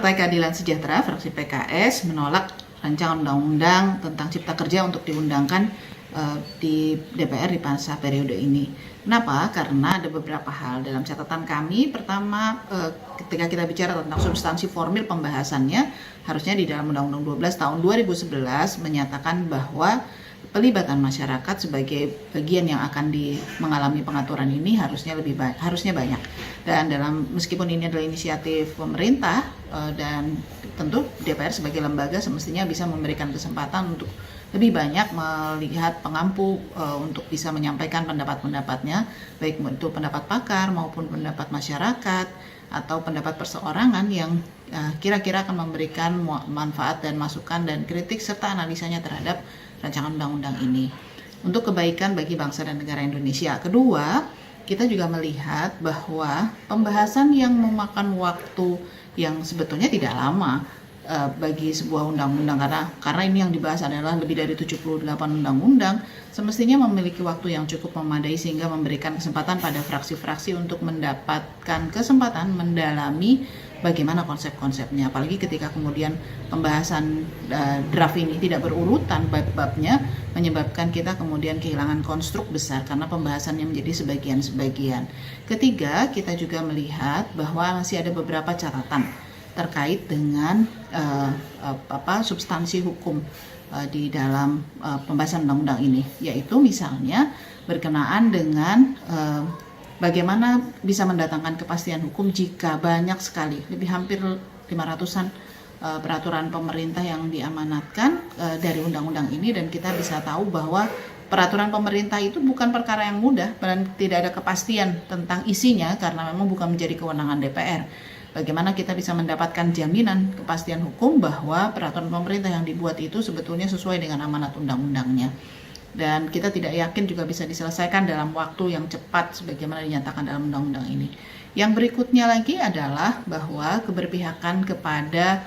Partai Keadilan Sejahtera, fraksi PKS, menolak rancangan undang-undang tentang Cipta Kerja untuk diundangkan di DPR di masa periode ini. Kenapa? Karena ada beberapa hal dalam catatan kami. Pertama, ketika kita bicara tentang substansi formil pembahasannya, harusnya di dalam Undang-Undang 12 tahun 2011 menyatakan bahwa pelibatan masyarakat sebagai bagian yang akan mengalami pengaturan ini harusnya banyak. Dan meskipun ini adalah inisiatif pemerintah dan tentu DPR sebagai lembaga semestinya bisa memberikan kesempatan untuk lebih banyak melihat pengampu untuk bisa menyampaikan pendapat-pendapatnya, baik itu pendapat pakar maupun pendapat masyarakat atau pendapat perseorangan yang kira-kira akan memberikan manfaat dan masukan dan kritik serta analisanya terhadap rancangan undang-undang ini untuk kebaikan bagi bangsa dan negara Indonesia. Kedua, kita juga melihat bahwa pembahasan yang memakan waktu yang sebetulnya tidak lama bagi sebuah undang-undang, karena ini yang dibahas adalah lebih dari 78 undang-undang, semestinya memiliki waktu yang cukup memadai sehingga memberikan kesempatan pada fraksi-fraksi untuk mendapatkan kesempatan mendalami bagaimana konsep-konsepnya, apalagi ketika kemudian pembahasan draft ini tidak berurutan bab-babnya, menyebabkan kita kemudian kehilangan konstruk besar karena pembahasannya menjadi sebagian-sebagian. Ketiga, kita juga melihat bahwa masih ada beberapa catatan terkait dengan substansi hukum di dalam pembahasan undang-undang ini, yaitu misalnya berkenaan dengan bagaimana bisa mendatangkan kepastian hukum jika banyak sekali, hampir 500-an peraturan pemerintah yang diamanatkan dari undang-undang ini, dan kita bisa tahu bahwa peraturan pemerintah itu bukan perkara yang mudah dan tidak ada kepastian tentang isinya karena memang bukan menjadi kewenangan DPR. Bagaimana kita bisa mendapatkan jaminan kepastian hukum bahwa peraturan pemerintah yang dibuat itu sebetulnya sesuai dengan amanat undang-undangnya. Dan kita tidak yakin juga bisa diselesaikan dalam waktu yang cepat sebagaimana dinyatakan dalam undang-undang ini. Yang berikutnya lagi adalah bahwa keberpihakan kepada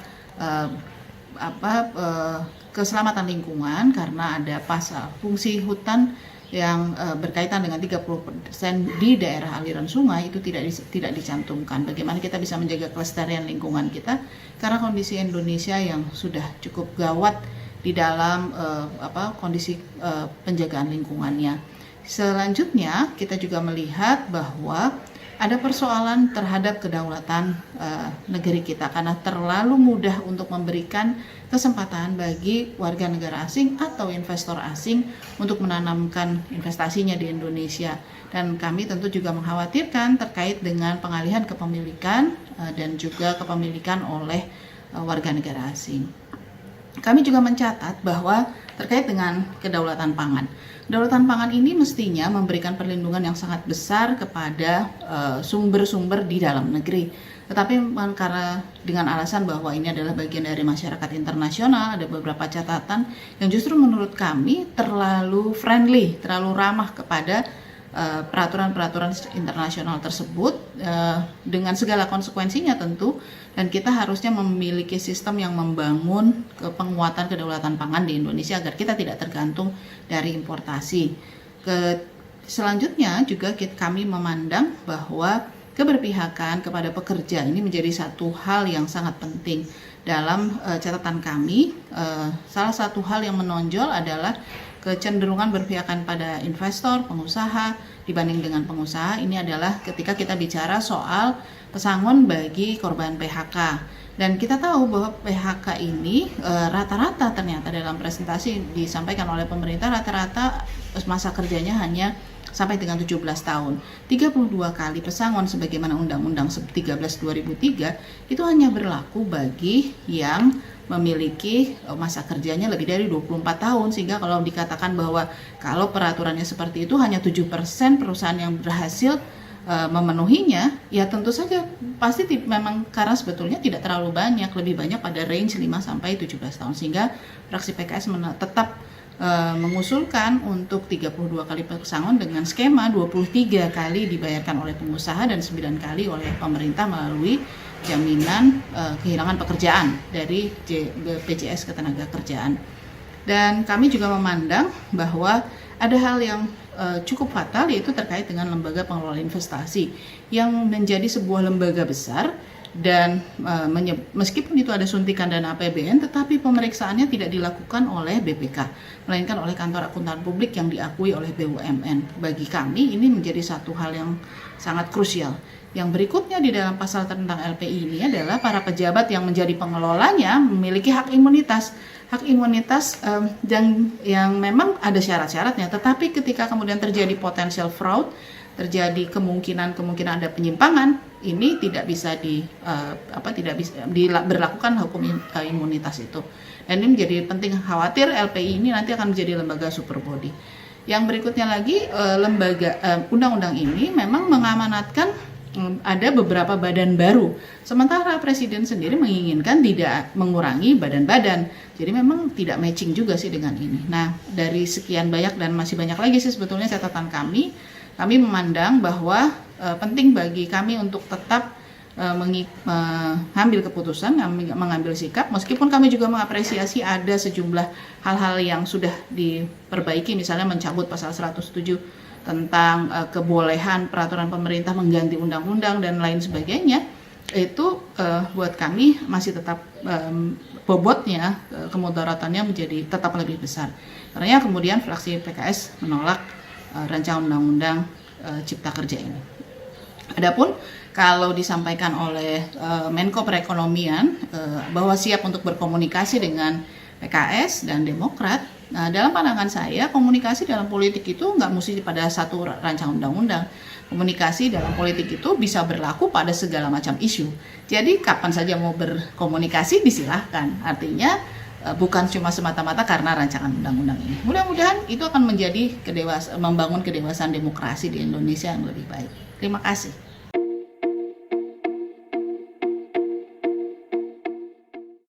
keselamatan lingkungan, karena ada pasal fungsi hutan yang berkaitan dengan 30% di daerah aliran sungai itu tidak dicantumkan. Bagaimana kita bisa menjaga kelestarian lingkungan kita karena kondisi Indonesia yang sudah cukup gawat di dalam kondisi penjagaan lingkungannya. Selanjutnya kita juga melihat bahwa ada persoalan terhadap kedaulatan negeri kita karena terlalu mudah untuk memberikan kesempatan bagi warga negara asing atau investor asing untuk menanamkan investasinya di Indonesia. Dan kami tentu juga mengkhawatirkan terkait dengan pengalihan kepemilikan dan juga kepemilikan oleh warga negara asing. Kami juga mencatat bahwa terkait dengan kedaulatan pangan. Kedaulatan pangan ini mestinya memberikan perlindungan yang sangat besar kepada sumber-sumber di dalam negeri. Tetapi karena dengan alasan bahwa ini adalah bagian dari masyarakat internasional, ada beberapa catatan yang justru menurut kami terlalu friendly, terlalu ramah kepada peraturan-peraturan internasional tersebut dengan segala konsekuensinya tentu, dan kita harusnya memiliki sistem yang membangun penguatan kedaulatan pangan di Indonesia agar kita tidak tergantung dari importasi. Selanjutnya juga kami memandang bahwa keberpihakan kepada pekerja ini menjadi satu hal yang sangat penting. Dalam catatan kami, salah satu hal yang menonjol adalah kecenderungan berpihakan pada investor, pengusaha dibanding dengan pengusaha. Ini adalah ketika kita bicara soal pesangon bagi korban PHK. Dan kita tahu bahwa PHK ini rata-rata ternyata dalam presentasi disampaikan oleh pemerintah, rata-rata masa kerjanya hanya sampai dengan 17 tahun. 32 kali pesangon sebagaimana Undang-Undang 13/2003 itu hanya berlaku bagi yang memiliki masa kerjanya lebih dari 24 tahun, sehingga kalau dikatakan bahwa kalau peraturannya seperti itu hanya 7% perusahaan yang berhasil memenuhinya, ya tentu saja pasti memang karena sebetulnya tidak terlalu banyak, lebih banyak pada range 5-17 tahun, sehingga fraksi PKS tetap mengusulkan untuk 32 kali pesangon dengan skema 23 kali dibayarkan oleh pengusaha dan 9 kali oleh pemerintah melalui jaminan kehilangan pekerjaan dari BPJS Ketenagakerjaan. Dan kami juga memandang bahwa ada hal yang cukup fatal, yaitu terkait dengan lembaga pengelola investasi yang menjadi sebuah lembaga besar dan meskipun itu ada suntikan dana APBN, tetapi pemeriksaannya tidak dilakukan oleh BPK, melainkan oleh kantor akuntan publik yang diakui oleh BUMN. Bagi kami ini menjadi satu hal yang sangat krusial. Yang berikutnya di dalam pasal tentang LPI ini adalah para pejabat yang menjadi pengelolanya memiliki hak imunitas. Hak imunitas yang memang ada syarat-syaratnya, tetapi ketika kemudian terjadi potensial fraud, terjadi kemungkinan ada penyimpangan, ini tidak bisa berlakukan hukum imunitas itu. Dan ini menjadi penting, khawatir LPI ini nanti akan menjadi lembaga super body. Yang berikutnya lagi, undang-undang ini memang mengamanatkan ada beberapa badan baru, sementara Presiden sendiri menginginkan tidak mengurangi badan-badan. Jadi memang tidak matching juga sih dengan ini. Nah, dari sekian banyak dan masih banyak lagi sih sebetulnya catatan kami memandang bahwa penting bagi kami untuk tetap mengambil keputusan, mengambil sikap, meskipun kami juga mengapresiasi ada sejumlah hal-hal yang sudah diperbaiki, misalnya mencabut pasal 107 tentang kebolehan peraturan pemerintah mengganti undang-undang dan lain sebagainya. Itu buat kami masih tetap bobotnya, kemudaratannya menjadi tetap lebih besar. Karena kemudian fraksi PKS menolak rancangan undang-undang Cipta Kerja ini. Adapun kalau disampaikan oleh Menko Perekonomian bahwa siap untuk berkomunikasi dengan PKS dan Demokrat, nah dalam pandangan saya komunikasi dalam politik itu nggak mesti pada satu rancangan undang-undang. Komunikasi dalam politik itu bisa berlaku pada segala macam isu. Jadi kapan saja mau berkomunikasi disilahkan. Artinya bukan cuma semata-mata karena rancangan undang-undang ini. Mudah-mudahan itu akan menjadi membangun kedewasaan demokrasi di Indonesia yang lebih baik. Terima kasih.